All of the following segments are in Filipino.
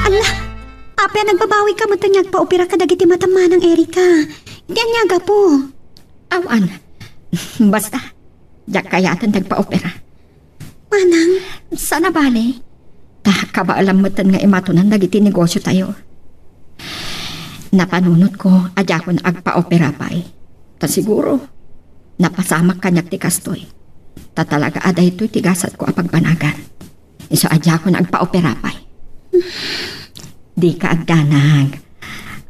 Ala, apya nagbabawi ka mo tanyag pa-opera ka dagiti matama ng Erika. Hindi anyaga po. Awan. Basta, jak kayatan nagpa-opera. Manang? Sana bale. Kabaalam mo nga imatunan dagiti negosyo tayo. Napanunot ko, adya ko na agpa-opera pa eh. Ta siguro, napasamak kanyak ti kastoy. Ta talaga aday to'y tigasat ko apagbanagan. Iso adya ko na agpa-opera pa eh. Di ka agdanag.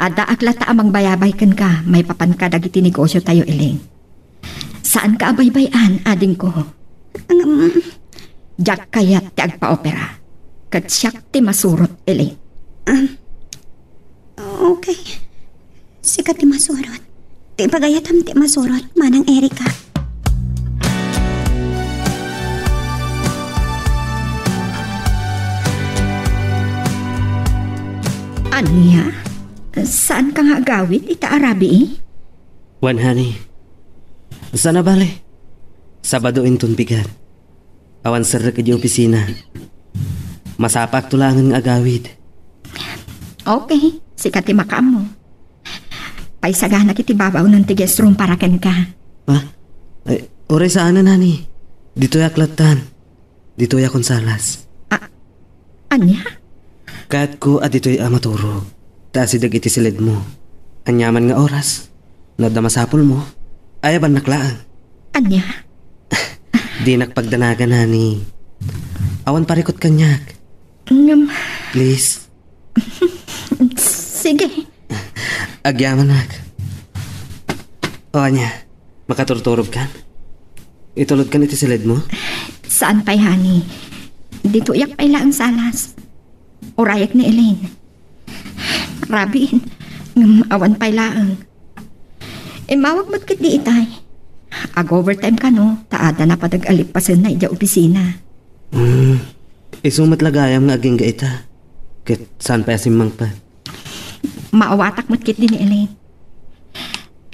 Ada aglata amang bayabay kan ka, may papan ka dagiti negosyo tayo iling. Saan ka abaybayan, ading ko? Jak kayat ti agpa-opera. Katsyak ti masurot iling. Okay. Sikat ti masurot. Ti pagayatam ti masurot, manang Erika. Anya? Saan ka nga agawit, ita Arabi? Wan, honey. Sana bale? Sabado intun bigat. Awan sarap di opisina. Masapak tulangan ng agawid. Okay, sikat ti makam mo. Paisagana kiti babaw ng tiges room para ken ka. Ha? Ay, oray saan na, nani? Dito ya klatan. Dito ya konsalas. Anya? Kahit ko at dito'y amaturo. Tasidag iti silid mo. Anyaman nga oras. Nadamasapol mo. Ayaban naklaan. Anya? Di nakpagdanagan, nani. Awan parikot kanyak. Please. Sige. Agyaman nak. O anya, makaturturog kan? Itulod kan iti silid mo? Saan pa'y, honey? Dito yak pa'y laang salas. Orayak ni Elaine. Rabin, awan pa'y laang. Mawag mo't kit di itay. Ag-overtime ka no, taada na padag-alipasan na ija opisina. Isumat lagayam nga aging gaita. Kit saan pa yasimang pa? Maawatak mo't kit din ni Elaine.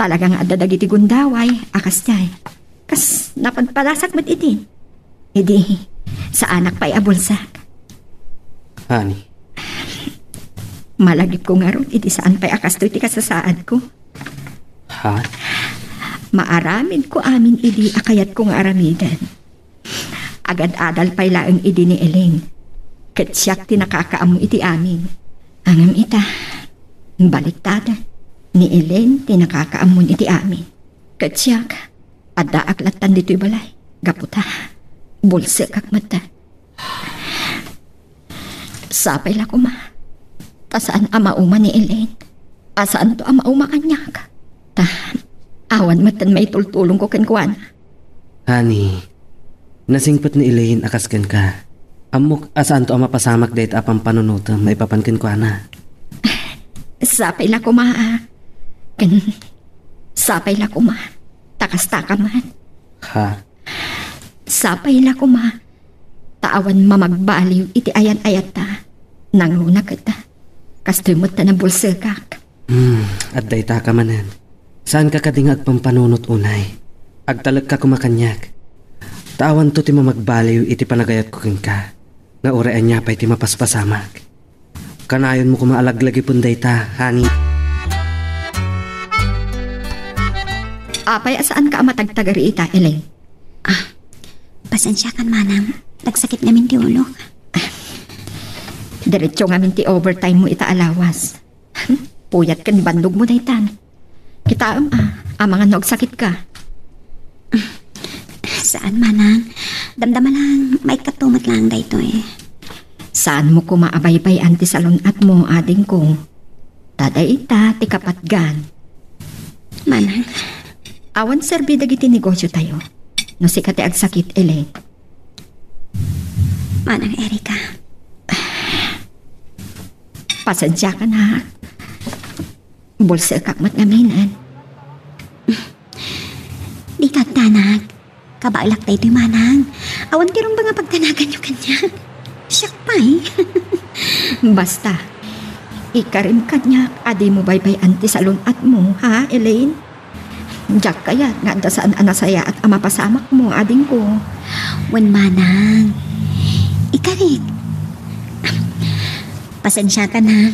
Talagang adadag iti gundaway, akas jay. Kas napagpalasak mo't itin. Idi, sa anak pa'y abulsak. Honey. Malagip ko nga ron, iti saan pa'y akas to iti kasasaad ko. Ha? Maaramid ko amin idi akayat kong aramidan. Agad-adal pa'y laang idi ni Elaine. Katsyak tinakakaam iti amin. Angam ita, baliktada. Ni Elaine tinakakaam iti amin. Katsyak, adda aklatan dito'y balay. Gaputa, bulsa kak mata. Sapay la ko ma. Tasaan amauma ni Elaine? Asaan to amauma kanyak? Awan matan may tultulong ko kankwan. Honey, nasingpat ni Elaine akas ken ka. Amok asaan to mapasamak dahit apang panunutam may papankin ko na. Sapay la ko ma. Sapay la ko ma. Takas-taka man. Ha? Sapay la ko ma. Taawan mamagbaliw iti ayan-ayat ta. Nangluna kita. Kastumot ta na bulsakak. At dayta ka manan. Saan ka kadingag pampanunot unay? Agtalag ka kumakanyak. Tawan to ti mamagbaliw iti panagayat ko kin ka. Nga uraan niya pa iti mapaspasamak. Kanayon mo kumaalaglag ipon dayta, honey. Apay, saan ka matagtagari ita, Elaine? Pasensya kan manang. Nagsakit namin ti ulo. Diretso nga ti overtime mo ita alawas. Puyat kan bandog mo daytan. Kita mga nagsakit ka. Saan manang? Damdama lang, may katumat lang dayto eh. Saan mo kumaabaybay anti salon at mo, ading ko? Taday ita, ti kapatgan. Manang? Awan serbi dagiti negosyo tayo. No si kati agsakit, Elaine. Manang Erika. Pasensya ka na. Bulsa kakmat ngaminan. Di kagtanag. Kabailak tayo ito'y manang. Awan tirong ba nga pagtanagan nyo kanya? Siyak pa eh. Basta, ikarim kanya, adi mo baybay anti salon at mo, ha, Elaine? Diyak kaya, nga saan anasaya at amapasamak mo, ading ko. Wan manang. Ikarik. Pasensya ka na.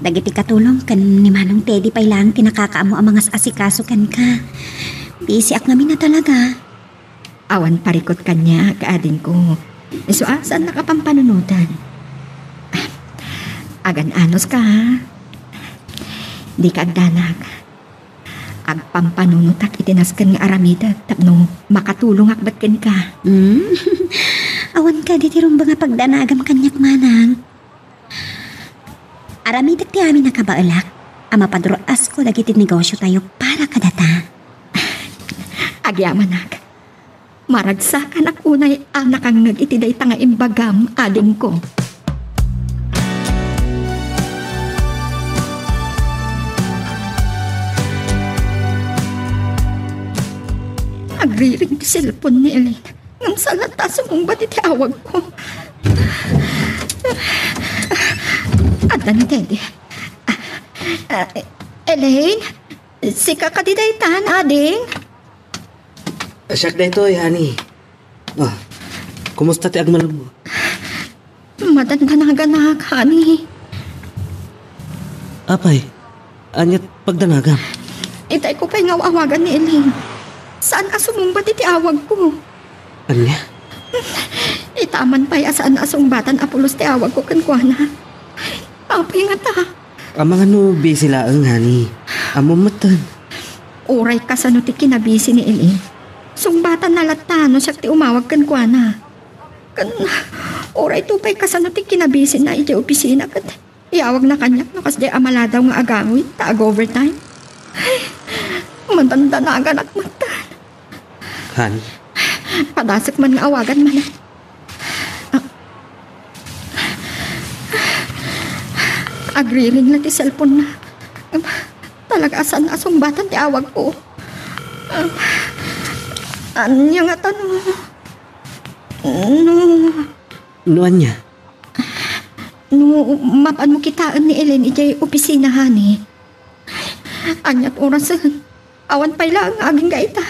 Dagiti katulong kan ni Manong Teddy pa ilang kinakakaamo ang mga asikaso kan ka. Busy ak namin na talaga. Awan parikot kanya, kaading ko. So, saan nakapampanunutan? Agan anos ka, ha? Di ka agdanag. Agpampanunot itinaskan nga aramida tapno makatulong akbatken ka. Awan ka di tirong nga pagdanagam kanyak manang. Aramidak ti amin nakabaalak. Ama padroas ko dagiti negosyo tayo para kadata. Agyamanak. Maragsakan ak unay anak ang nagitiday tanga imbagam ading ko. Agriring ti cellphone ni Elaine. Ngam salata sumong ba't itiawag ko? Adda ni Teddy. Elaine? Sika ka didaytan, ading? Siyak na ito, honey. Oh, kumusta ti agmalog mo? Madandanaganag, honey. Apay, anyat pagdanagam. Itay ko pa'y ngawawagan ni Elaine. Saan asumong ba't itiawag ko? Anya? Itaman pa'y asaan asumbatan apulos tiawag ko kankwana. Apay nga ta. Ang mga no, busy laang, honey. Amumatan. Uray ka sa nuti kinabisi ni Elaine. Sumbatan na latano siya ti umawag kankwana. Oray tupay kasano ti kinabisin na iti opisina kat iawag na kanyak no kas di amala daw nga agawin taag overtime. Ay, matanda na aga nakmatan. Han? Padasak man nga awagan man. Agriring na ti cellphone na. Talaga asan asumbatan ti awag ko. Anya nga tanong. Noan niya? No, mapan mo kitaan ni Ellen ijay opisina, hani. Anyat orasan. Awan pa'y lang aging gaita.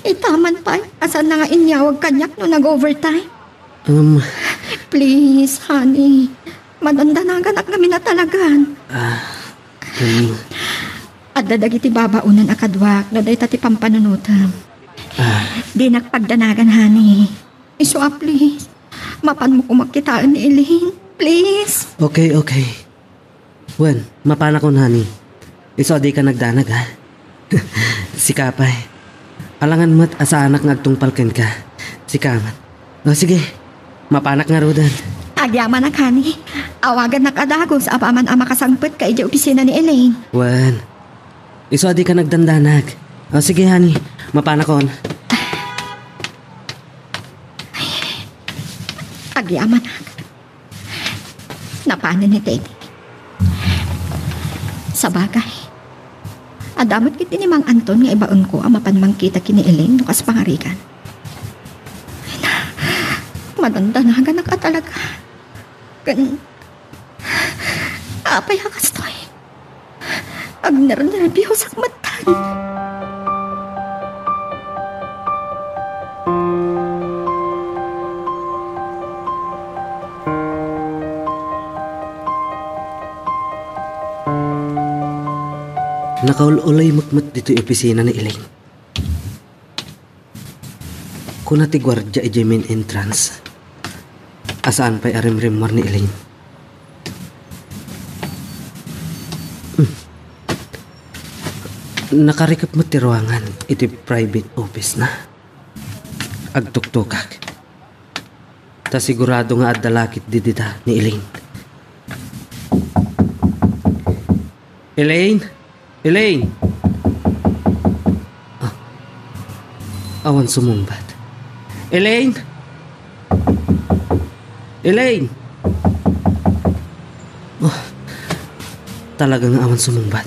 Itaman pa'y. Asan na nga inyawag kanyak no nag-overtime? Please, honey. Madandanagan ak namin na talagan. Adda dagiti babaunan akadwak na day tati pampanunutan. Di nakpagdanagan, honey. Iso, please. Mapan mo kumakitaan ni Elaine. Please. Okay. Wen, mapana ko, honey. Iso, di ka nagdanag, ha? Si Kapay. Alangan mo't asa anak ngagtungpalken ka. Si Kaman. O, sige. Mapanak nga rodan. Agyaman ak, honey. Awagan na kadago sa apaman ang makasangpit ka ija opisina ni Elaine. Wen, iso, di ka nagdandanag. O, sige, honey. Mapana ko. Agyaman ak. Napanin ni Teddy. Sa bagay. Adamot kiti ni Mang Anton nga ibaon ko ang mapanmangkita kini Elaine no kas pangarikan. Madandanagan ka talaga. Apay hakas to'y. Agner-nervyos ak matan. Nakaululay magmat dito yung opisina ni Elaine. Kuna ti gwardya ijay main entrance. Asaan pa'y arim-rimor ni Elaine? Nakarikap mo ti ruangan iti private office na. Agtuktukak. Ta sigurado nga adalakit didita ni Elaine. Elaine! Awan sumumbat. Elaine! Oh, talagang awan sumumbat.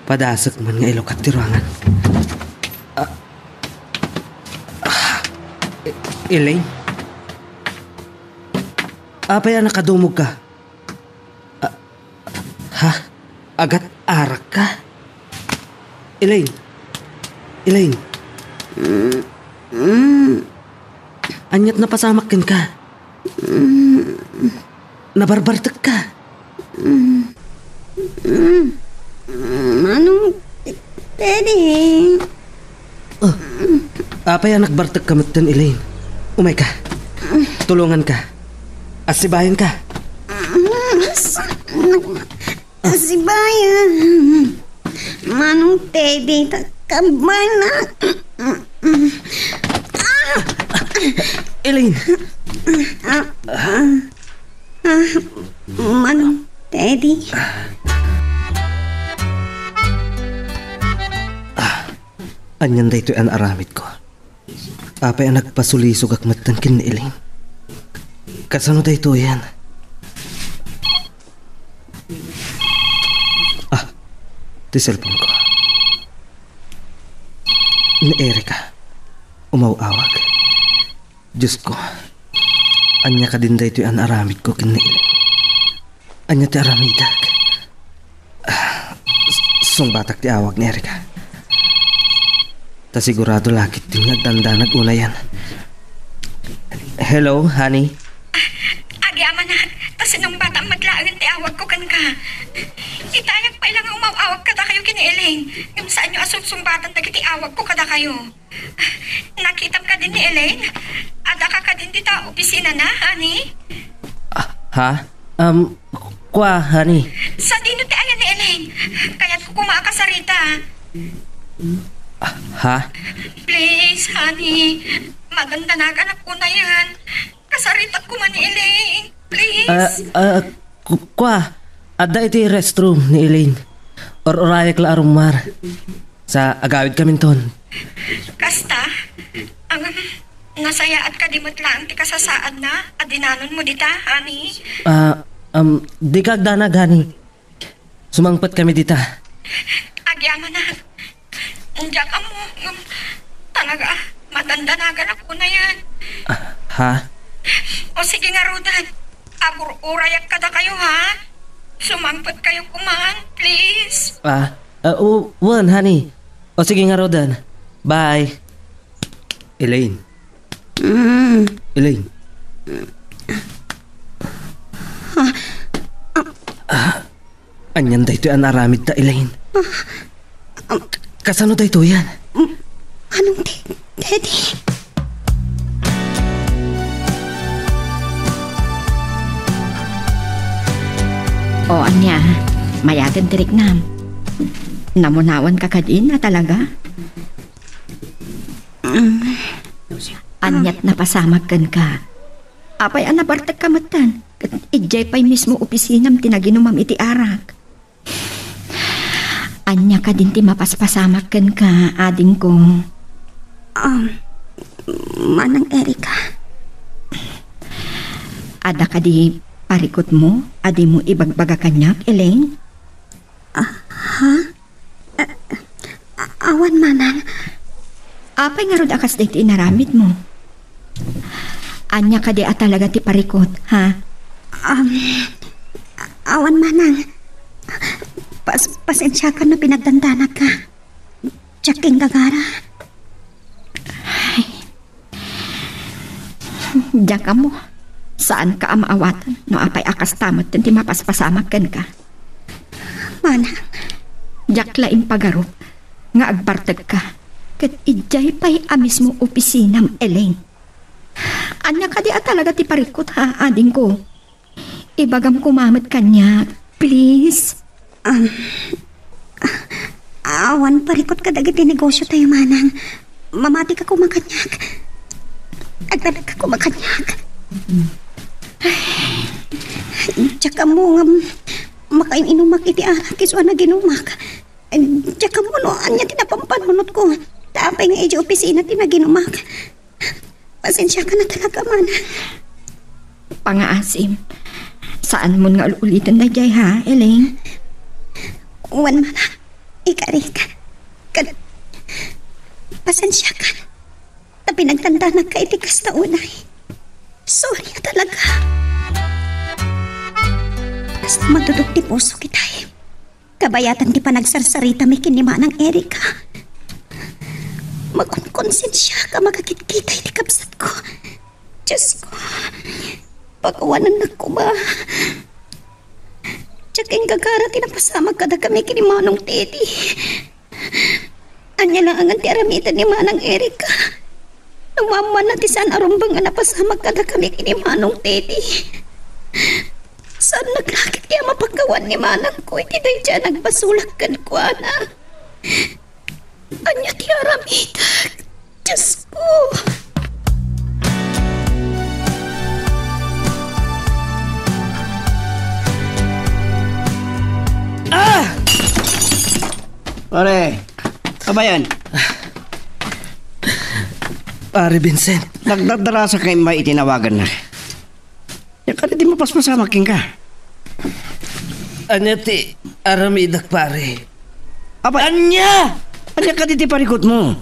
Padasak man nga ilok at tirangan. Elaine? Apay nakadumog ka? Ha? Agat arak ka? Elaine? Anyat na pasamakin ka. nabarbartag ka. Manong Teddy. Apay ang nagbartag ka matan, Elaine. Umay ka. Tulungan ka. Asibayan ka. Asibayan. Manong Teddy, takabay na. Elaine. Manong Teddy. Anyan da ito'y ang aramid ko. Apay ang nagpasulisog akmatan kin ni Elaine. Kasano da ito yan? Ti cellphone ko. Ni Erika. Umawawag. Diyos ko. Anya ka din da ito'y ang aramid ko kin ni Elaine. Anya ti aramidag. Sungbatak ti awag ni Erika. Ta sigurado lakit din nagdanda nag-una yan. Hello, honey? Agyaman na. Tas nung batang madlaangan ti awag ko kan ka. Itayag pa ilang umawawag kada kayo kini Elaine. Yung saan nyo asumsumbatan na kiti awag ko kada kayo. Nakitam ka din ni Elaine? Ada ka din dita opisina na, honey? Ha? Kwa, honey? Sa dino ti ayan ni Elaine? Kaya't ko kumakasarita. Ha? Please, honey. Maganda na anak ko na yan. Kasaritan ko man ni Elaine. Please. Kwa, ada iti restroom ni Elaine. Or-orayak la arumar. Sa agawid kami ton. Kasta, ang nasayaat ka di mo't lang ti kasasaad na. Adinanon mo dita, honey. Di kagdanag, honey. Sumangpat kami dita. Agyaman na. Diyan ka mo. Talaga, matanda na ganap ko na yan. Ha? O sige nga, Rodan. Agur-urayak ka na kayo, ha? Sumangpat kayo kumahan, please. One, honey. O sige nga, Rodan. Bye. Elaine. Elaine. Anyan da ito ang aramid ta, Elaine. Kasano da ito yan? Anong Teddy? O anya, mayagan tirik nam. Namunawan ka kadin na talaga? Anyat na pasamag kan ka. Apay ang nabartag kamatan. Ijay pa'y mismo opisinam tinaginumam iti arak. Anya ka din ti mapaspasamak kan ka, ading ko. Manang Erika. Ada ka di parikot mo, adi mo ibagbaga kanyak, Elaine? Awan manang. Apay nga rod akas dito inaramid mo. Anya ka di talaga ti parikot, ha? Awan manang. Pasensya ka na pinagdandana ka. Tsaking gagara. Diyan ka mo. Saan ka amaawatan no apay akas tamot din ti mapaspasamak kan ka? Manang. Diyak laing pagarop. Nga agbartag ka. Kat ijay pa'y amis mo opisinam, Elaine. Anya ka di talaga ti parikot, ha, ading ko. Ibagam kumamit kanya, please. Awan parikot ka dagiti negosyo tayo, manang. Mamati ka kumakanyak. Agdadag ka kumakanyak. Tsaka mo nga makainumak iti arak iso na ginumak. Tsaka mo no, anya tinapampanunot ko. Tapay nga iti opisina tinaginumak. Pasensya ka na talaga, manang. Pangaasim. Saan mo nga ulitin na jay, ha, Elaine? Uwan manang. Ikarika. Pasensya ka. Na pinagtanda na ka itikas na unay. Sorry talaga. Basta madudog ti puso kitay. Kabayatan ti pa nagsarsarita may kinima ng Erika. Magkonsensya ka magkakit-kitay ti kapsat ko. Diyos ko. Pagkawanan na ko ba? Tsaking gagara tinapasamag kada kami kini Manong Teddy. Anya lang ang anti-aramitan ni Manang Erika. Numaman na tisan arumbang nga napasamag kada kami kini Manong Teddy. Saan naglakit kaya mapagkawan ni Manang ko? Iti day dyan nagbasulakkan ko, ana. Anya ti aramitan. Diyos ko. Pare, apa yan? Pare Vincent, Nagdadara sa kay may itinawagan na. Ya kada di mapaspasamakin ka. anya ti aramidak pare. Apa? Anya! Anya ka di parikot mo?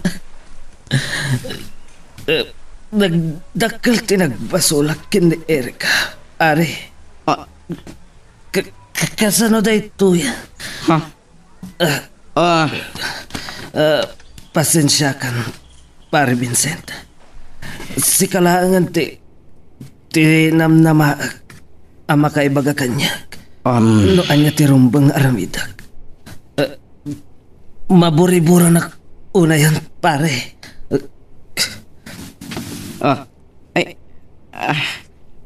Nagdakkel ti nagbasulak kin ni Erika. Are, Ah, kasano da ito yan? ha? Pasensya kan, pare Vincent. Si kalaangan ti namnama ama kaibaga kanya. No anya ti rumbang aramidak. Maburi-bura na unayan pare.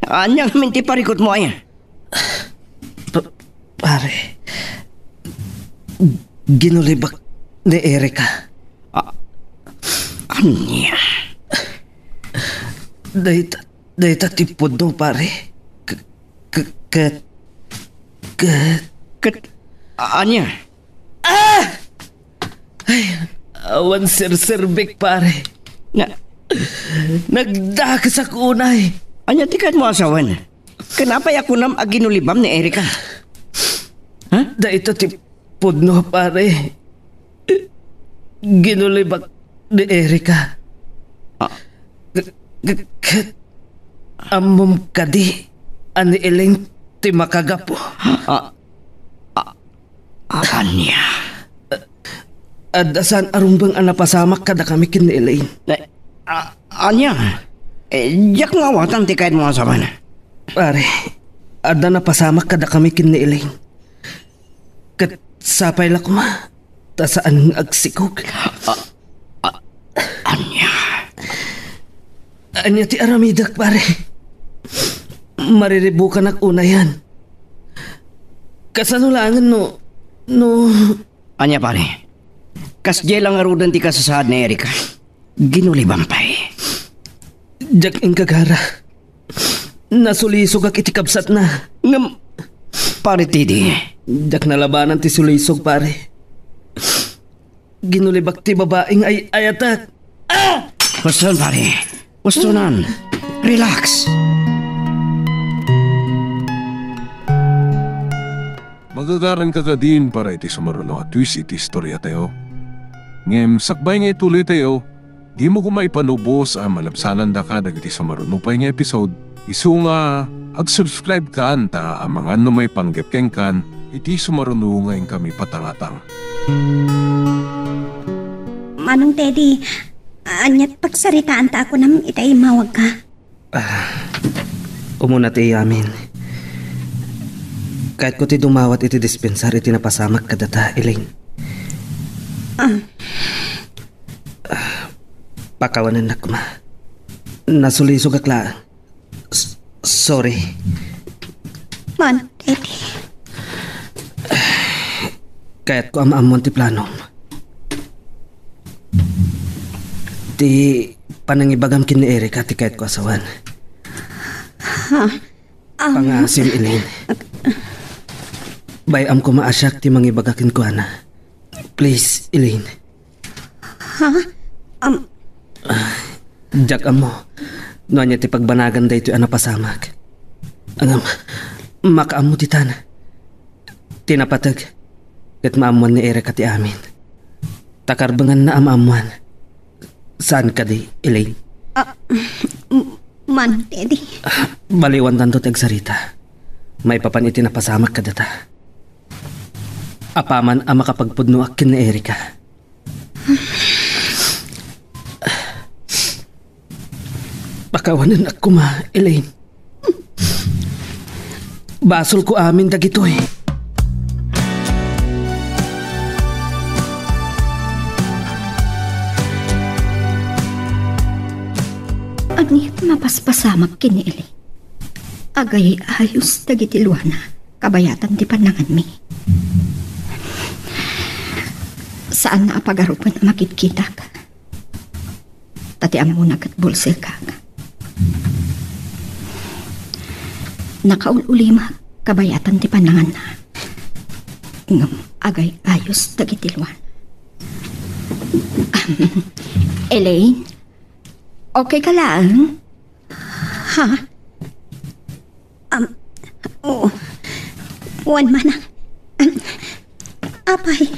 Anya minti parikot mo ay. Pare, ginulibak ni Erika. Anya? Dahita tipod no pare. Anya? Awan sir-sirbik pare. Na, Nagdakas ako unay. anya tikat mo asawan? Kenapa ya kunam aginulibam ni Erika? Dahita tipod no pare. Ginulibak ni Erika. Amom kadi ani iling ti makagapo. Anya? Adasan arumbang anapasamak kada kami kin ni Elaine. Anya? Jak ngawatan tikat mo asawan? Pare, ada napasamak kada kami kin ni Elaine. Kat sapay lakma, tasaan agsikog. Anya? Anya ti aramidak pare. Mariribukan ak una yan. Kasanulangan no... Anya pare? Kasjay lang arudan ti kasasahad ni Erika. Ginulibam pa eh. Jak ing kagara. Nasulisog ak itikabsat na. Ngam, pare Tidi. Jak nalabanan ti sulisog pare. Ginulibak ti babaeng ay ayatak. Gusto pare. Gusto nan. Relax. Magagaran ka ka din para iti sumaruno at twist iti istorya tayo. Ngem sakbay nga ituloy tayo, di mo kumaipanubos ang malabsanan da ka dagiti sumaruno pa nga episode. Isu nga, ag-subscribe ka anta ang mga may panggepkeng kan, iti sumaruno ngayon kami patangatang. Manong Teddy, anyat pagsaritaan ta ako nam itay mawag ka. Umuna ti amin. Kahit ko ti dumawat iti dispensar iti napasamak kadata, Elaine. Pakawanan na kuma. Nasulisog akla. Sorry. Manong Teddy. Kahit ko amaamon ti planom. Ti panangibagam kin ni Erika ti kahit ko asawan. Pangasim, Elaine. Bayam ko maasyak ti mangibagakin ko, ana. Please, Elaine. Jak amo. No anya ti pagbanagan da ito anapasamak. Angam, makaamo ti tana. Tinapatag. Kat maamuan ni Erika ti amin. Takarbangan na amamuan. Saan ka di, Elaine? Manong Teddy. Baliwan tanto tagsarita. May papan iti napasamak kadata. Apaman ang makapagpudno akin ni Erika. Pakawanan ako ma, Elaine. Basol ko amin dagitoy. Ani mapaspasamak kiniili. Agay ayos dagitiluana, kabayatan ti panangan mi. Saan na apagarupan na makikita ka? Tatiam mo na kat bulsil ka. Nakaululima, kabayatan ti panangan na. Ngam agay ayos dagitiluana. Elaine? Okay ka lang? Ha? Oo. Wan manang. Apay.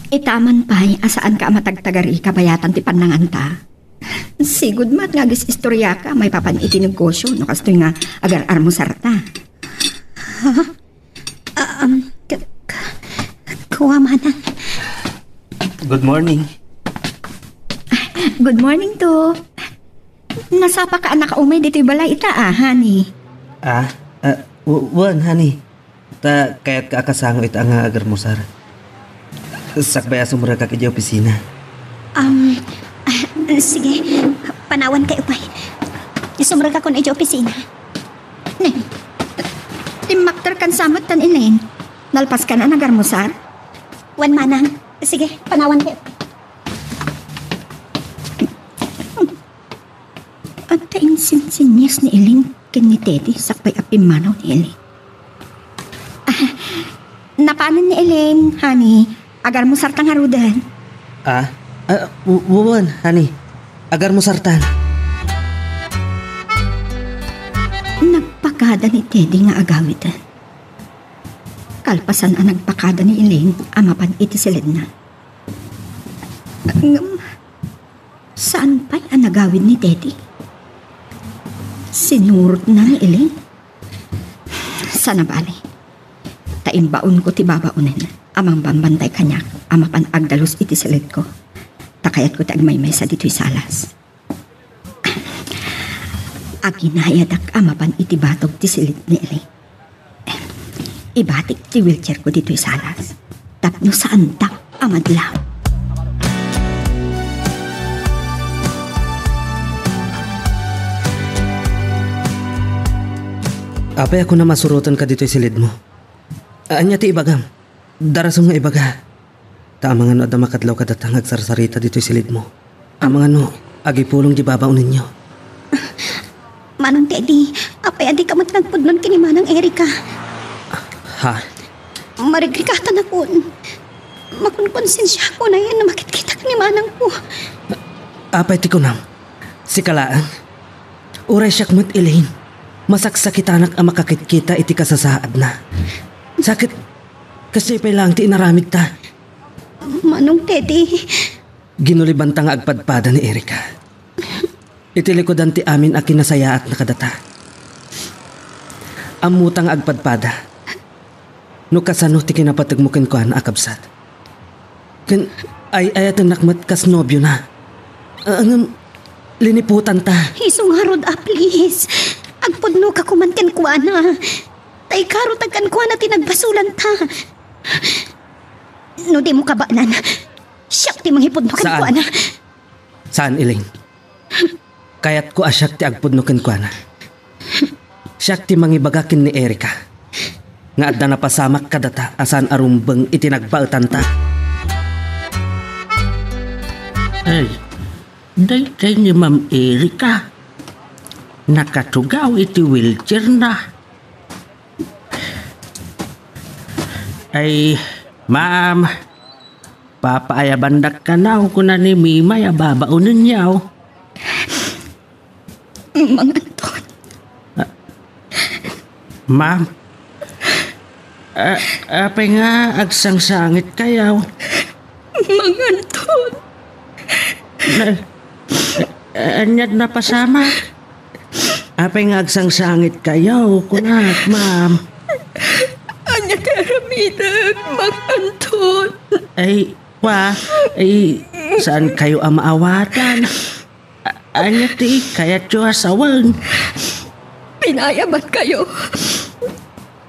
Itaman pa'y asaan ka matagtagari kabayatan ti panangan ta. Sigud mat nga gis istorya ka may papan itinegosyo no kastoy nga agar-ar mo sarta. Kuwa manang. Good morning. Good morning to. Nasapa ka anak umay dito'y balay ita honey. Wan, honey. Ta kayat ka akasango ita nga agar mo sar. Sakbaya sumura ka kaya opisina. Sige. Panawan kayo pa'y. Isumrag ako na opisina. Timakter kan samat tan Elaine. Nalpas ka na nagar mo sar? Wan manang. Sige, panawan kayo. At taing sinsinyas ni Elaine ken ni Teddy sakbay apimanaw ni Elaine. Napanan ni Elaine, honey. Agar mo sartang harudan. Wan, honey. Agar mo sartan. Nagpakada ni Teddy nga agawitan. Kalpasan ang nagpakada ni Elaine amapan iti silid na. Saan pa'y ang nagawid ni Teddy? Sinurot na ni Elaine. Sana bali. Taimbaon ko ti babaunin. Amang bambantay kanyak. Amapan agdalos iti silid ko. Takayat ko tagmaymay sa dito'y salas. Aginayadak amapan iti batog ti silid ni Elaine. Ibatik ti wheelchair ko dito'y salas. Tapno saan tak amadlaw. Apay ako na masurutan ka dito'y silid mo. Anya ti ibagam. Darasong nga ibaga. Tamang ano ada makadlaw kadatang agsarsarita dito'y silid mo. Amang ano, agipulong di babaw ninyo. Manong Teddy, apay adi ka matnagpudnon kini Manang Erika. Ha? Marigrikatan ako. Makunkonsensya ko na yan na makikita ni Manang ko. Apay ti kunam. Si Kalaan. Uray siyak mo't Elaine. Masaksakitanak ang makakikita iti kasasaad na. Sakit. Kasi pa'y lang ti inaramid ta. Manong Teddy. Ginuliban ta nga agpadpada ni Erika. Itilikodan ti amin a kinasaya at nakadata. Amutang agpadpada. No kasano ti kinapatagmukin ko ang akabsat. Ken ay ayatan nakmat kas nobyo na. Ang liniputan ta. Isong harod please. Agpudno ka kumankan ko na. Tay karutagan ko na tinagbasulan ta. No di mo kabaanan. Siyak ti manghipudno kan ko na. Saan, Elaine? Kayat ko asyak ti agpudnukin ko na. Siyak ti mangibagakin ni Erika. Nga adda na pasamak kadata asan arumbeng itinagbaltan ta. Ay, daytay ni Ma'am Erika. Nakatugaw iti wheelchair na. Ay, ma'am, papaayabandak ka na o kuna ni Mimay ababaunin niyaw. Mga Anton. Ma'am, apay nga agsangsangit kayaw. Mga Anton. Anyad na pasamak. Apay nga agsangsangit kayaw kunak, ma'am. Anya karamidag, Mga Anton. Ay, saan kayo ang maawatan? Anya ti, kaya tiyo asawang. Pinayabat kayo.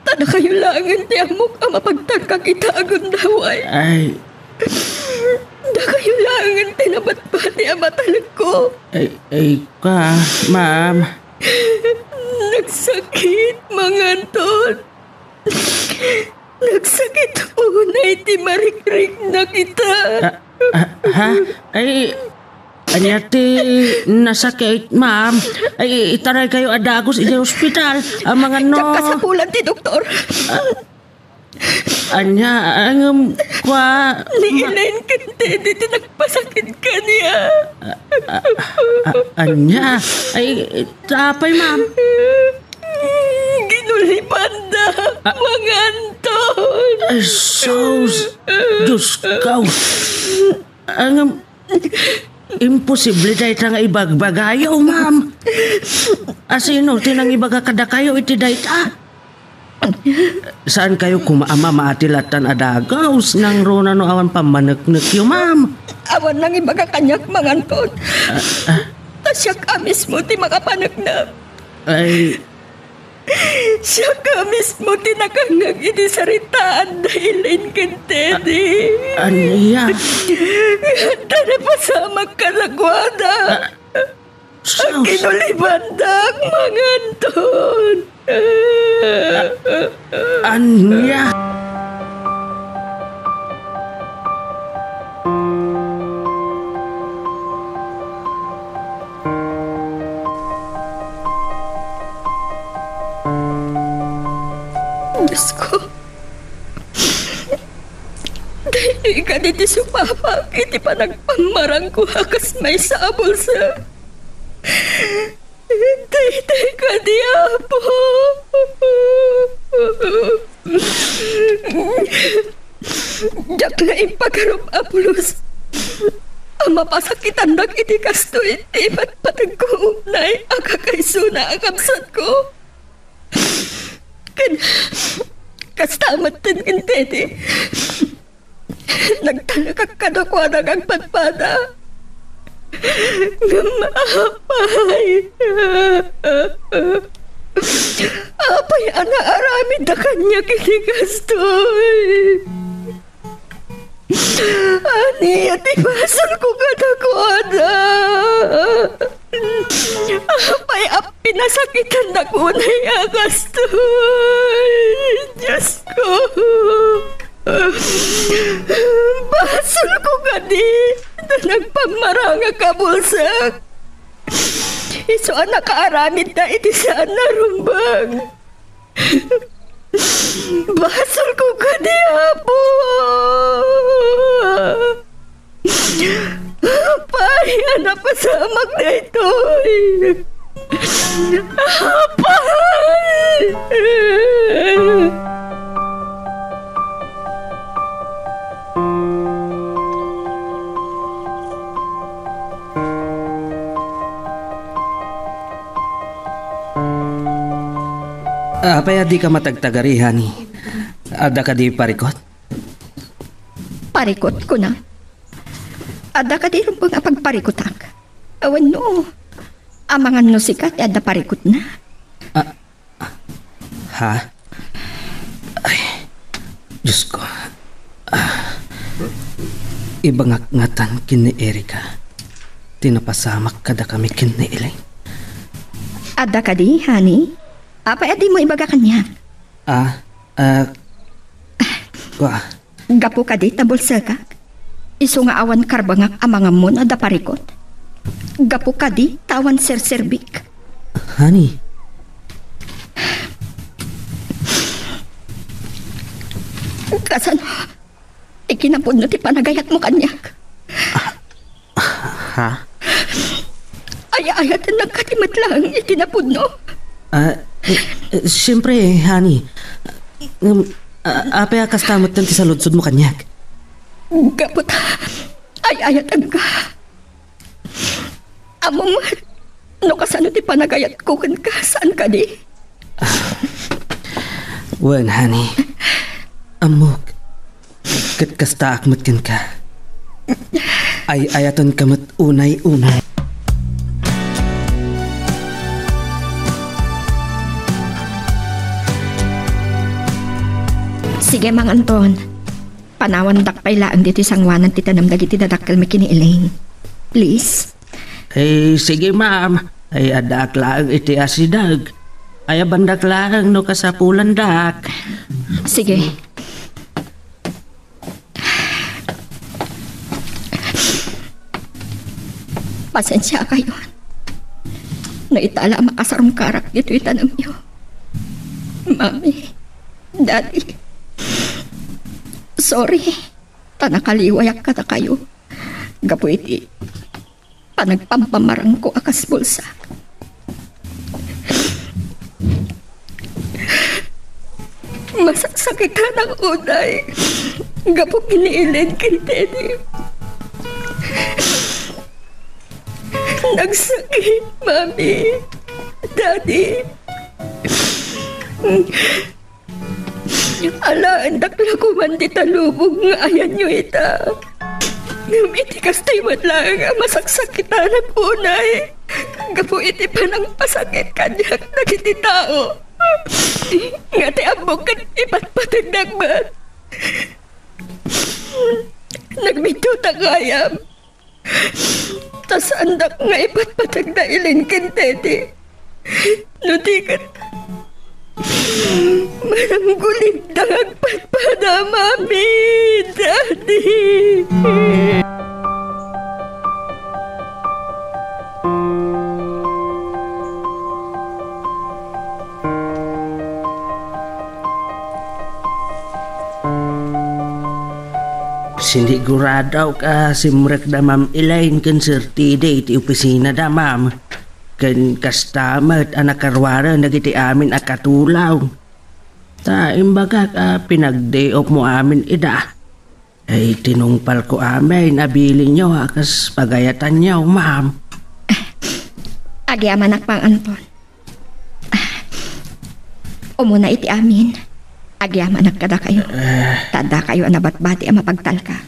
Tada kayo langin ti amok ang mapagtarka kita agon daway. Ay, Da kayo langin tinabat-bati ang matalag ko. ay ka, ma'am. Nagsakit, mga Anton. Nagsakit unay ti marikrik na kita. Ha? Ay, anya ti nasakit, ma'am. Ay, itaray kayo adagos iti ospital. Ang mga no... Diyak kasapulan ti doktor. Anya, ang kwa... Liinain kante, di nagpasakit ka niya. Anya, ay, tapay, ma'am. Ginulipan na, mga Anton. Ay, sus, Diyos ka. Ang... Imposible dahil nga ibagbagayo, ma'am. Asino, tinang ibaga kada kayo iti dayta. Saan kayo kumaama maatilatan adagaws nang rona no awan pamanaknak yung ma'am? Awan nang ibaga kanyak, mga Anton. Siya ka mismo ti makapanagna. Ay, Siya ka mismo ti nakangag iti saritaan dahilin kentedi. aniya? Tara pasamag ka lagwada. Ang Sus, kinulibandak, mga Anton. aniya? Diyos ko. Dahil ka diti supapak, iti panagpamarang ko hakas may sabol sa... Tay ka di apo. Diyak na ipagarup apulos. Ang mapasakitan nag iti kasto iti patpatag ko unay akakaisuna akamsat ko. Kastamat din kintete. Nagtalakak kadakwadag ang patpada. Ngamaapay. Apay ana aramid na kanya kinikastoy. Ani at ibasal ko kadakwada. Apay pinasakitan na kunay agastoy. Diyos ko. Basal ko gani na nagpamaranga ka bulsak. Iso anak kaaramid na iti saan narumbang. Basal ko gani apo. Apay, anak pasamag na ito. Apay! Apay di ka matagtagari, honey. Ada ka di parikot? Parikot ko na. Ada ka di rin po nga pagparikotak. Awan no. Ang mga nusikat, ada parikot na. Ha? Ay, Diyos ko. Ibangak-ngatan kin ni Erika. Tinapasamak kada kami kin ni Elaine. Ada ka di, honey? Apay adi mo ibaga kanya. Wah, Gapo ka di, tabulsa ka. Iso nga awan karbangak amanga mo na da parikot. Gapo ka di, tawan serserbik. honey. Kasan, ikinapod na ti panagayat mo kanyak. Ha? Ayat na nagkatimat lang, itinapod no. Siyempre, honey. Apay kastamot ng tisaludsod mo kanyak. Gapot, ayat ka. Among, no kasano ti panagayat ko kan ka, saan ka di? Wen, honey. Amok. Kat kasta akmat kin ka. Ay ayaton kamat unay-unay. Sige, Mang Anton. Panawandak pa ilaan dito sangwanan ti tanam dagiti dadakkel mi kini Elaine. Please. Ay, sige ma'am. Ay, adak lang iti asidag. Ay, bandak lang no kasapulan dak. Sige. Pasensya kayo. Naitala makasarong karak dito itanong niyo. Mami, Daddy, sorry. Tanakaliwayak ka na kayo. Gapo iti, panagpampamarang ko akas bulsa. Masasakit ka ng unay. Gapo kiniilin kintedi. Nagsakit, Mami, Daddy. Ala, andak na ko man di talubog nga ayan nyo ita. Iti kastimat lang ang masaksak kita ng unay. Gapo iti pa ng pasakit kanyak na kiti tao. Nga ti ambog kan ipatpatid nagbat. Nagmituta kayam. Tas andak nga ipatpatid na ilingkin teti. Nutikat. Maranggulit dagpat pada Mami, Daddy. Sinigurado ka simrek da Ma'am Elaine kan sertide iti opisina da Ma'am. Kan kastamat anak karwara nagiti amin akatulaw. Ta imbaga ka pinagdeop mo amin ida. Ay tinungpal ko amin abili nyo akas pagayatan nyo Ma'am. Agyaman akpang Anton. Umuna iti amin. Agyaman kada kayo. Tada kayo anabat-bati ang mapagtalka.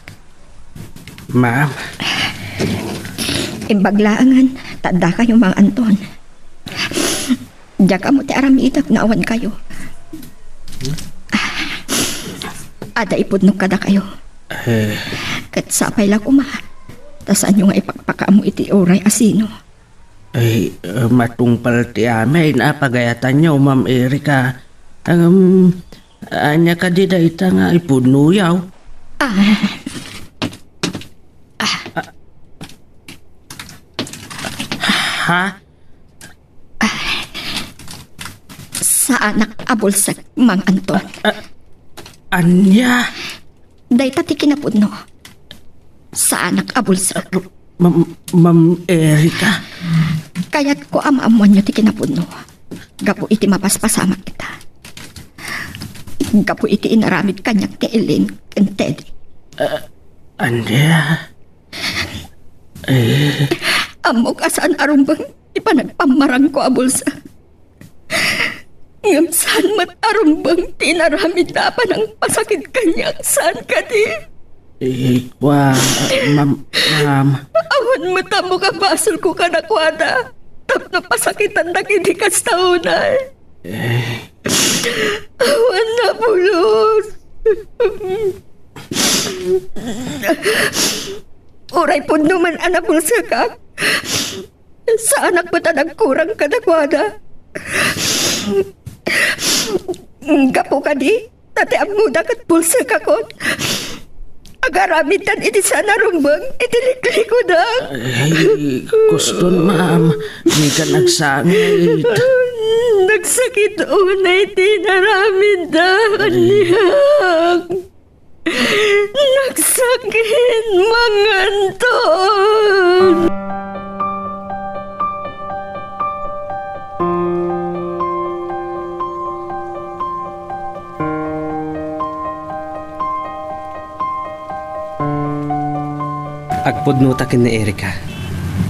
Ma'am. Imbaglaangan, tada kayo Mang Anton. Diya ka mo ti aramitak na awan kayo. Ada ipudnog kada kayo. Kat sapay lang kuma. Tasan nyo nga ipagpaka mo iti oray asino. Ay, matungpal ti amin pagayatan nyo Ma'am Erika. Anya ka di da ita nga ipudnuyaw. Ha? Sa anak abulsak, Mang Anton. Anya? Day tati kinapudno. Sa anak abulsak. Ma'am Erika? Kaya't ko amaamuan nyo ti kinapudno. Gapo iti mapaspasama kita. Gapo iti inaramid kanyak ti Elaine and Teddy. Anya? Amok asaan arumbang ipanagpamarang ko abulsa. Ngam saan mat arumbang tinaramid na pa ng pasakit kanyak. Saan ka di? Ma'am. Awan mo ka basol ko ka nakwada. Tapno pasakitan na kinikas taunay. Awan na pulos. Oray po naman anabulsa ka. Sa anak mo ta nagkurang ka nakwada. Gapo ka di. Tate amuda kat pulsa ka kon. Agaramitan iti sana rumbang. Itilikli ko na. Ay, kuston Ma'am. Di ka nagsangit. Nagsakit unay tinaramid na kaniyang. Nagsakit Mang Anton. Agpudno takin ni Erika.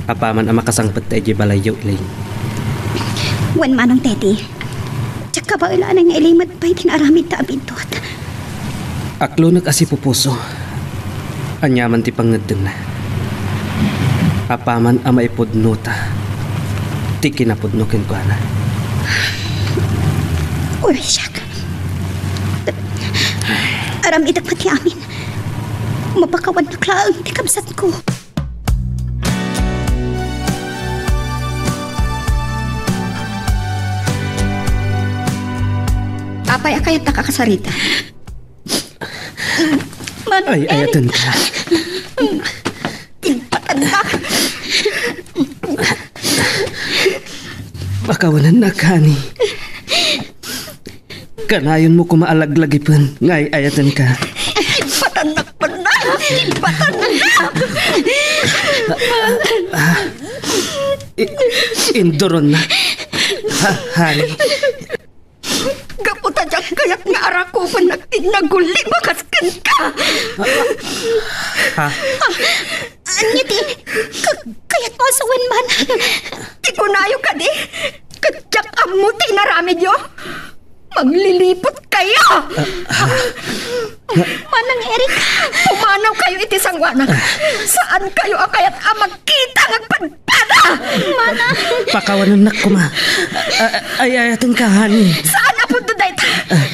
Apaman ang makasangpat tayo di balayo, Elaine. Wan manong Teddy. Tsaka ba ilaan ang ilimat pa'y tinaramid ta abintot. Aklo nag-asi pupuso. Anyaman ti pangadeng na. Apaman ang maipudno ta. Ti kinapudnukin ko na. Uray siya ka. Aram itak pati amin. Mapakawan na klaang ti kamsat ko. Apay akayat nakakasarita. Ay, ayatan ka. Patanda. Pakawanan na ka ni. Kanayon mo kumaalaglagipan. Ngay, ayatan ka. Patanda pa na. Patanda. Indoron na. Hani. Gaputa dyan kaya't nga arako pa nagtinaguli makaskan ka. Ha? Anya ti, kaya't mo asawan man. Di ko nayo ka di. Kadyak amo tinaramid yo. Maglilipot kayo. Manang Erika. Pumanaw kayo iti sangwana. Saan kayo akayat magkita ngagpadpada? Mana. Pakawanan na kuma. Ay, ayatan ka, hani. Saan na punto dahil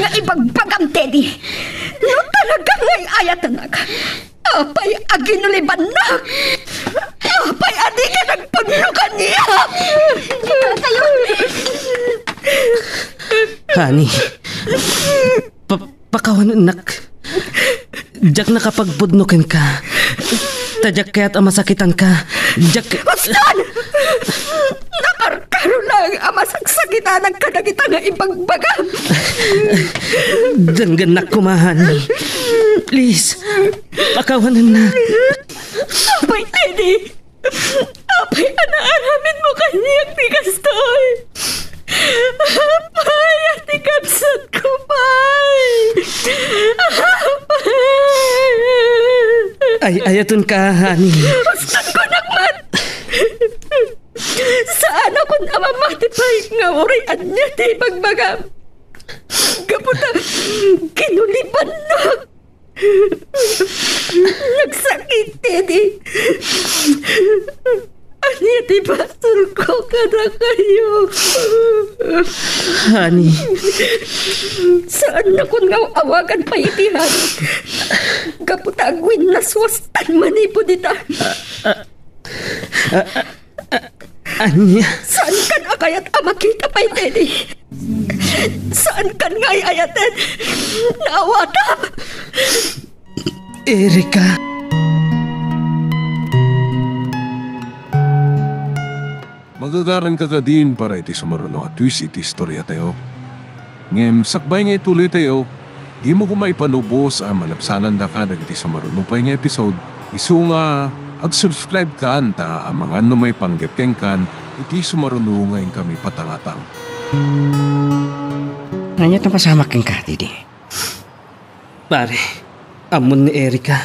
nga ibagbagam Teddy? No talaga nga'y ayatan na ka. Apay aginuliban na. Apay adi ka nagpagnukan niya. Kayo. Hani. Pakawanan nak. Jak nakapagpudnukin ka. Tadyak kaya't masakitan ka. Jak... Ustan! Nakarkaro lang ang masagsagitan ng kadagita nga ibagbagam. Danggan na kumahani. Please. Pakawanan na. Apay, Teddy. Apay, anaaramin mo kanyang tigastoy. Apay, atikapsat ko, pay. Ay, ayatun ka, hani. Ustan ko naman. Saan ako namamatipay nga urian niya di bagbagam. Kaputa, kinulipan na. Nagsakit, Teddy. Anya di basol ko ka na kayo. Hani. Saan na kun nga awagan pa itihan? Kaputa, agwin naswastan manipo dita. Anya. Saan kan akayat makita pa'y Teddy? Saan kan nga'y ayatan? Nawata! Erika. Magagaran ka ka din para iti sumaruno at twist iti istorya tayo. Ngem, sakbay nga ituloy tayo, di mo kumay panubos ang malapsanan da ka iti sumaruno pa nga episode. Isu nga, ag-subscribe ka anta ang mga may panggapkeng kan, iti sumaruno ngayon kami patangatang. Nanya itong kasama kang ka, Didi. Pare, amon ni Erika.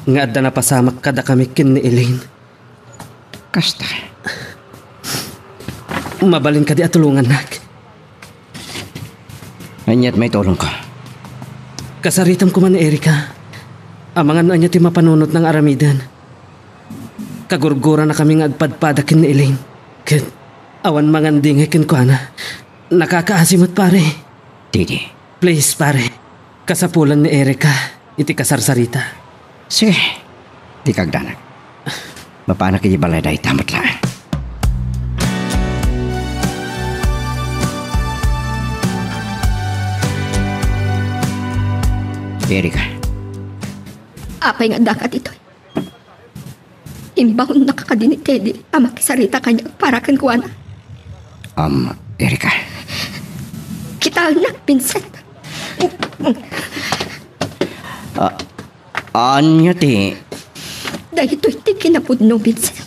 Nga adda na pasamak kada kami kin ni Elaine. Kasta. Mabalin ka di atulungan nak. Nanya't may tulong ka. Kasaritam ko man ni Erika. Amangan na niya ti mapanunot ng aramidan. Kagurgura na kami nga agpadpadakin ni Elaine. Kat awan mangandingikin ko ana. Nakakaasimot pare. Didi. Please pare. Kasapulan ni Erika. Iti kasarsarita. Sige. Di kagdanak. Mapana kayo balay dahi tamat lang. Erika. Apay nga dakat ito. Imbahon nakakadini Teddy ang makisarita kanya para kan kuwana. Erika. Kita na, Vincent. Anya ti? Dahil ito'y ti kinapudno, Vincent.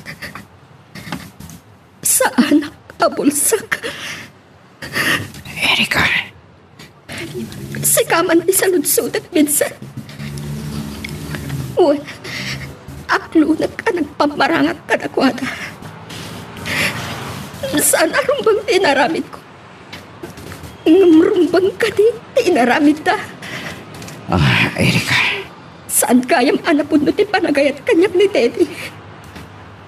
Sa anak abulsak. Erika. Si kaman di sa lunsudat, Vincent. Wala. Aklunag ka nagpamarangat ka na kwada. Saan arumbang tinaramid ko? Ngumrumbang ka di, tinaramid ta. Erika. Saan kayang anapod no ti panagayat kanyak ni Teddy?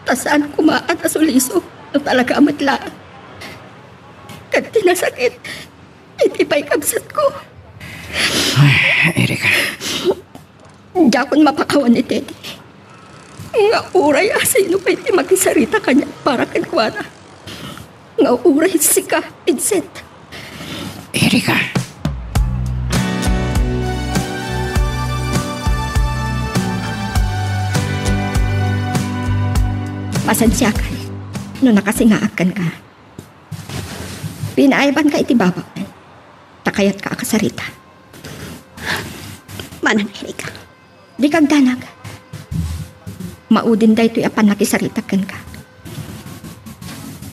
Tasaan kumaan na suliso no talaga amatlaan. Kat tinasakit, itipay kabsat ko. Erika. Di akong mapakawan ni Teddy. Nga uray asino pa iti makisarita kanya para kankwana. Nga uray sika, Vincent. Erika. Pasensya ka no nakasingaakan ka. Pinaiban ka iti babak. Takayat ka akasarita. Manan, Erika. Di kag danag. Maudin da ito'y apan nakisaritakan ka.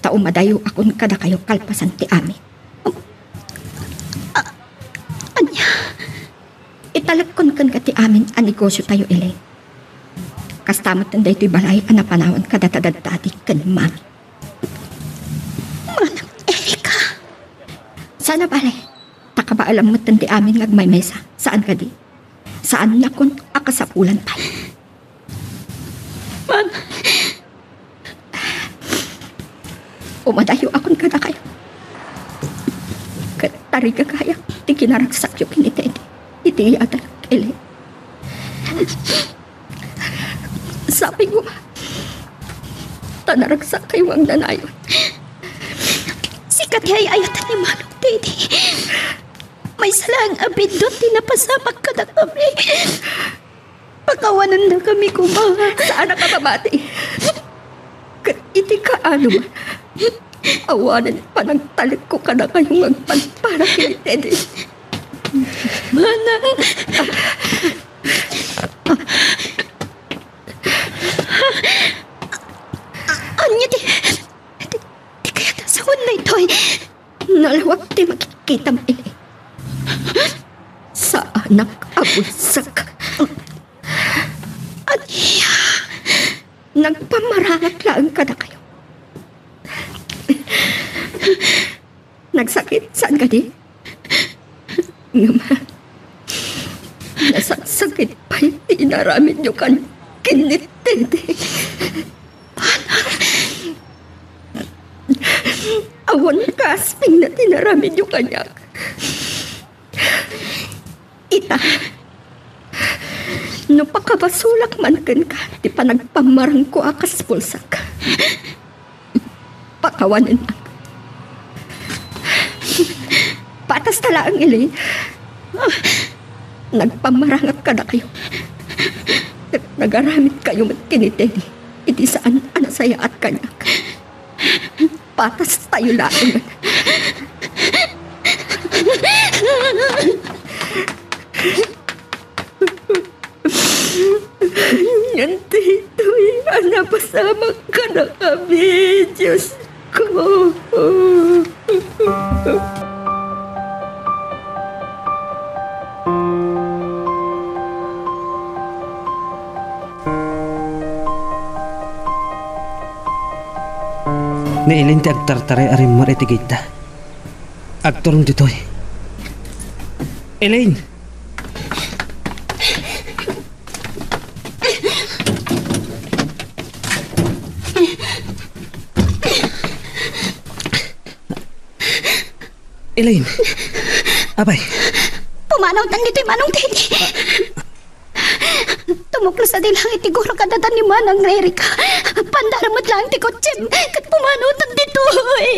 Tao madayo akon kada kayo kalpasan ti amin. Anya? Italagkon kan ka ti amin ang negosyo tayo, Elaine. Kastamat na da ito'y balay ang napanawan kada tadadadi kan mami. Manang, Erika. Sana balay. Taka ba alam mo ti amin ngagmay mesa? Saan ka di? Saan na kon akasapulan pa? Man. Umadayo akon kada kayo. Katari ka kaya. Ti kinaragsak yung kinitedi. Iti adak, Elaine. Sabi ko, tanaragsak kayo ang nanayon. Sikat ay ayatan ni Manong Teddy. May salang abindot, tinapasamak ka na kami. Pakawanan na kami kumaha. Saan na kababati? Iti ka ano man. Awanan panagtalik ko ka na kayong magpagpara kay Teddy. Manang. Anya di kaya nasakot na ito eh. Nalawag di makikita mo ini. Sa anak abusak. Anya. Nagpamarangat lang ka na kayo. Nagsakit saan ka di? Nga nasasakit pa yung inaramin nyo kan kinitindi. Awan kasping na tinaramin nyo kanya. Ita, no pakabasulak man kan ka, di pa nagpamarang ko akas pulsak. Pakawanan na. Patas tala ang Elaine. Nagpamarangat ka na kayo. Nagaramit kayo magkinitedi. Iti saan anasaya at kanyak. Patas tayo lang. Yan tito'y napasama ka na kami. Diyos ko. Nailin ti agtartare arim mariti kita. Agturong ditoy. Elaine! Elaine! Abay! Pumanaw tan dito'y Manong Teddy. Tumuklo sa dilang itiguro kadatan ni Manang Erika. Pandaramat lang ti kotsem. Kat pumanaw tan dito'y.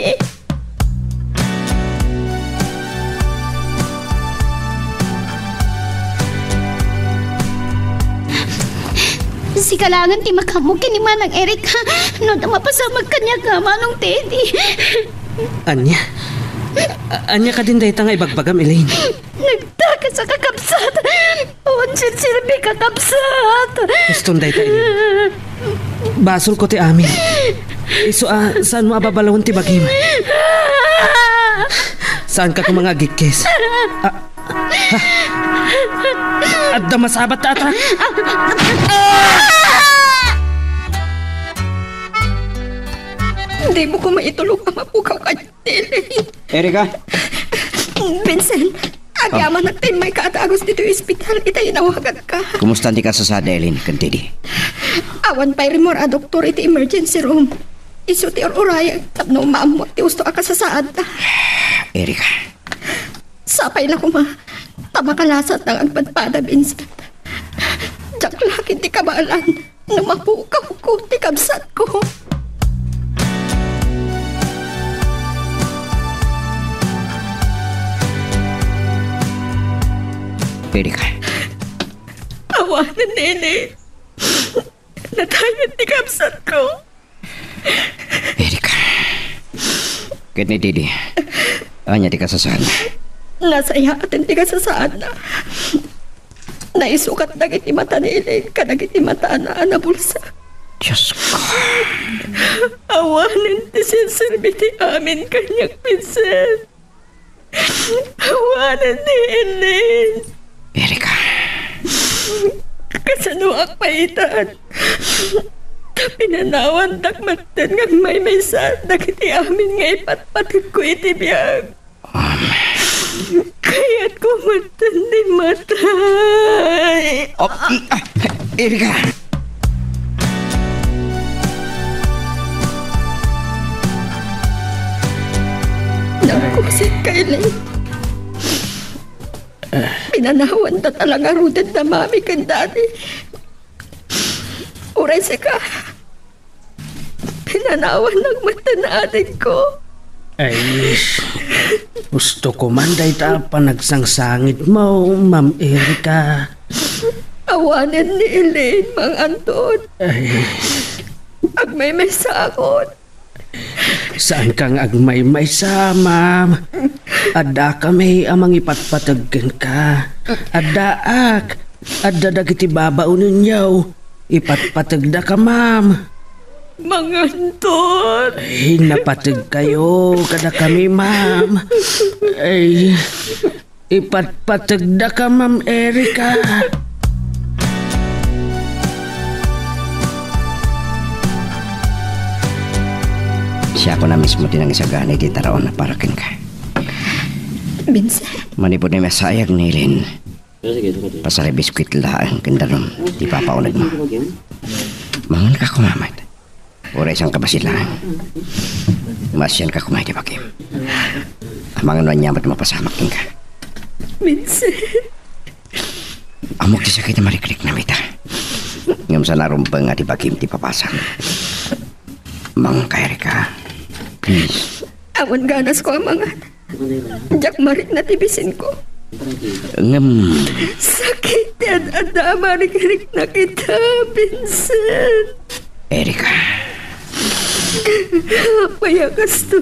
Si kalangan ti makamukin ni Manang Erika. No na mapasamag kanya ka, Manong Teddy. Anya? Anya ka din dahita nga ibagbagam, Elaine. Nagtaka sa kakapsat. Onsin silbi kakapsat. Gustong dahita, Elaine. Basol ko ti amin. Iso saan mo ababalawon ti bagim? Saan ka kung mga gigkes? At damasabat ta atrak? Hindi mo ko maitulog ka mapukaw ka, Elaine. Erika? Vincent, agyaman natin may kaatagos dito yung ospital. Itay nawagan ka. Kumusta di ka sa Elaine, kantidi? Awan pa'y rimor a doktor iti emergency room. Iso ti oraya, tapno maamot ti usto ka sa saad ta. Erika. Sapay na kuma. Tamakalasat ng agpadpada, Vincent. Diyak laki ti kabalan. Namapukaw ko ti kabsat ko. Erika. Awanan, nene. Natayot ni kapsat ko. Erika. Kahit ni Didi. Anya di kasasahan. Nasaya atin ti kasasaan na. Naisukat na kiti mata ni Elaine ka na kiti mata na bulsa. Diyos ko. Awanan ti sinserviti amin kanyak pinsan. Awanan ni Elaine. Erika. Kasano ang paitan. Pinanawan dakmatan nga may sad na kiti amin nga ipatpatid ko iti biyag. Kaya't kumatan ni matay. Erika. Nagkusit kay Elaine. Pinanawan na talaga rudet na mami kan dati. Uray ka. Pinanawan ng mata na adik ko. Ay, gusto ko man dahi ta panagsangsangit mo, Ma'am Erika. Awanan ni Elaine, Mang Anton. Ay, Agmay-may sakot. saan kang agmay-may sa, Ma'am? Ada kami amang ipatpataggan ka. Adaak. Ada dagiti babaunin yaw. Ipatpatagda ka, Ma'am. Mang Anton. Ay, napatag kayo. Kada kami, Ma'am. Ay, ipatpatagda ka, Ma'am Erika. Siya ko na mismo tinangisagani di taraon na parakin ka. Vincent. Manipod ni masayag ni Elaine. Pasari biskuit lang kendarom. Di papaunag mo. Mangon ka kumamat. Ura isang kabasilaan. Masyan ka kumay di bakim. Amangan man nyamat mapasamak ka. Vincent. Amok di sakit na mariklik na mita. Ngam sa narumpang nga di bakim di papasang. Mang kayari ka. Please. Awan ganas ko amangan. Diyak marik na tibisin ko. Ngam. Sakit yan ada marik-rik na kita, Vincent. Erika. Payakas to.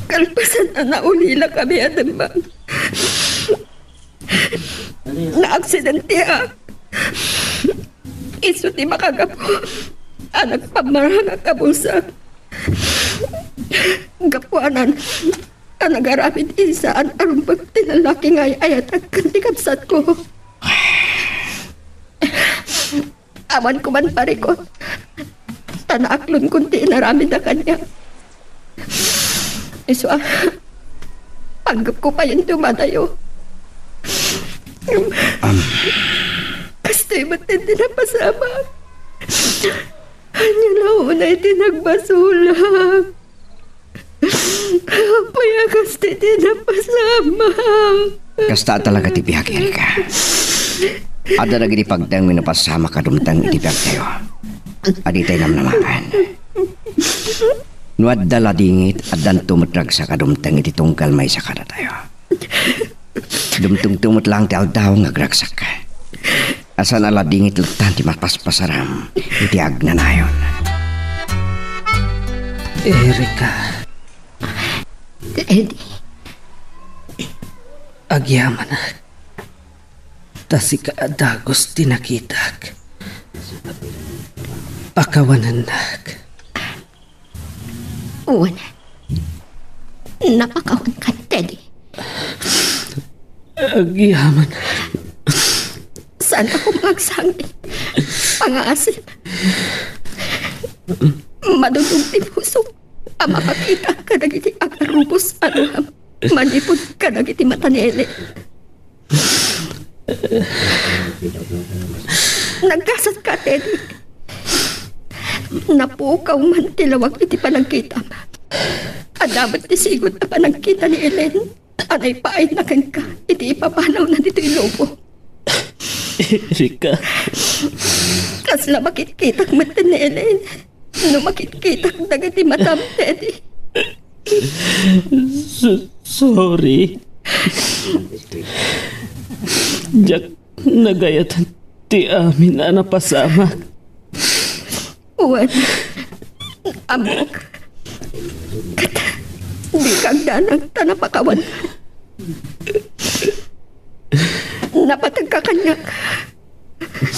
Kalpasan na naulila kami atembang. Na-aksidente iso ti makagapo. Anak pamarang kabulsa. Gapuanan. Anagaramit isaan arumbag tinalaki ngay ayat agkan ti kapsat ko. Aman ko man pare ko. Tanaaklon kunti naramid na kanya. Iso panggap ko pa yun tumatayo. Kasto'y ba't hindi napasama? Anya na una'y tinagbasulang. Paya kasto'y hindi napasama. Kasta talaga ti pihak, Erika. Ada lagi di pagdang minapasama ka dumtang iti pihak tayo. Adi tayo namnamakan. Nuad dala dingit at dan tumutrag sa kadumtang iti tungkal may sakada tayo. Dumtung-tumut lang daw ngagragsak ka. Asan ala dingit lutan ti mapaspasaram iti agna nayon. Erika. Eddie. Agyaman na. Tasi ka adagos tinakitak. Pakawanan nak. Una. Napakawan ka, Teddy. Agyaman na. Saan ako magsangit? Pangasip. Madudog ti puso. Ang makakita ka na giti agarubos anuham. Manipod ka na giti mata ni Ele. Nagkasat ka, Teddy. Napukaw man tilawag iti panagkita. Adamat ti sigot na panagkita ni Ellen. Anay paay na kan ka. Iti ipapanaw na dito ilobo. Erika, Kasla makit-kitak matan ni Ellen. No makit-kitak dagiti matam, Teddy. sorry. Jak nagayatan ti amin na napasama. Uwan. Amok. Di kang danang tanapakawan. Napatag ka kanyak.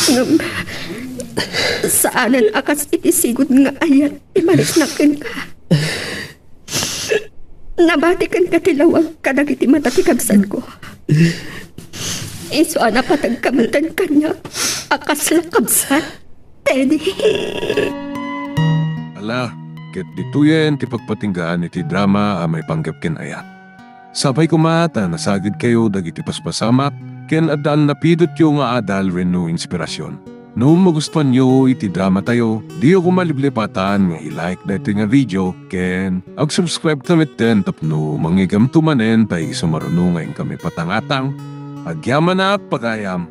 Ngam, saanan akas itisigod nga ayat imaris na ka. Nabatikan ka tilawang kadag iti matatikabsan ko. Iso napatag kamantan kanyak. Akas lakabsan. Teddy. Ala, ket dituyen ti pagpatinggaan iti drama a may panggap ken ayat. Sabay kumata nasagid kayo dagiti paspasamak ken adal napidot yo nga adal wenno inspirasyon. No magustuhan nyo iti drama tayo, di ako maliblipatan nga i-like na iti nga video ken ag-subscribe tamit ten tapno mangigam tumanen tay sumarunong ngayon kami patangatang agyaman na pagayam.